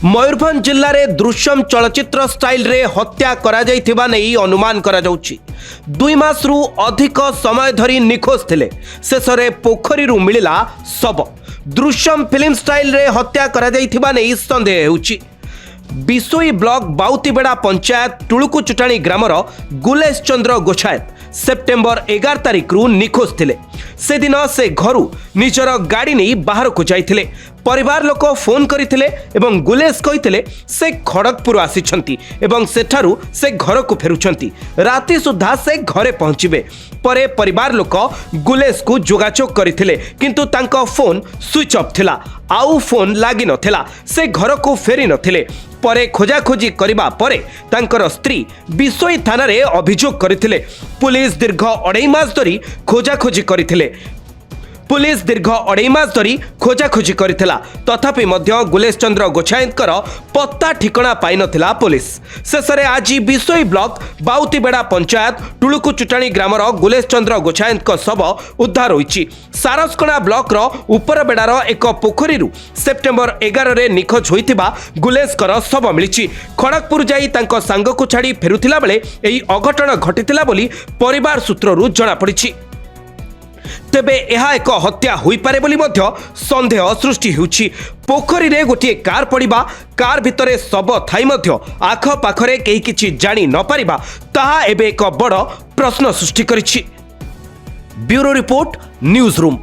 मयूरभंज जिले में दृश्यम चलचित्र स्टाइल रे हत्या करा जाइथिबा नै अनुमान करा जाउछि। 2 मास रु अधिक समय धरी निखोज थिले। शेष रे पोखरी रु मिलिला शव। दृश्यम फिल्म स्टाइल रे हत्या करा जाइथिबा नै संदेह हेउछि। बिसोई ब्लॉक बाउतीबेड़ा पंचायत टुळुकु चुटाणी ग्रामर गुलेश चंद्र गोछायत सेप्टेम्बर 11 तारिख रु निखोज थिले। से दिन से घरु निजर गाड़ी नहीं बाहर को जाइथिले। परिवार लोक फोन करथिले एवं गुलेश कहिथिले से खड़गपुर आसिछंती एवं सेठारु से घर को फेरुछंती। राति सुधा से घरे पहुंचिबे। परे परिवार लोक गुलेश को जोगाजोग करथिले किंतु तांको फोन स्विच ऑफ थिला। आउ फोन लागी नथिला। से घर को फेरी नथिले। परे खोजाखोजी करिबा परे तांकर स्त्री बिसोई थाना रे अभियोग करथिले। पुलिस दीर्घ 2.5 मास धरी खोजाखोजी करथिले। पुलिस दीर्घ 2.5 मास धरी खोजाखोजी करथिला। तथापि मध्य गुलेश चंद्र गोछायतकर पत्ता ठिकणा पाई नथिला पुलिस। शेषरे आज बिसोई ब्लॉक बाउतीबेड़ा पंचायत टुळुकु चुटाणी ग्रामर गुलेश चंद्र गोछायतक शव उद्धार होईछि। सारसकणा ब्लॉक रो उपरबेड़ार एक पोखरी रु सेप्टेम्बर 11 रे निखोज होइथिबा गुलेशकर शव मिलिछि। खड़गपुर जाई तांको सांगको छाड़ी फेरुथिला बेले एही अघटन घटिथिला बोली परिवार सूत्ररु जणा पड़िछि। तेबे यह एक हत्या होई पारे बोली मध्य संदेह सृष्टि होउछि। पोखरी रे गोटे कार पड़िबा, कार भितरे शव थाई मध्य आख पाखरे केही किछि जानि न पारिबा ताहा एबे एक बड़ प्रश्न सृष्टि करिछि। Bureau report news room.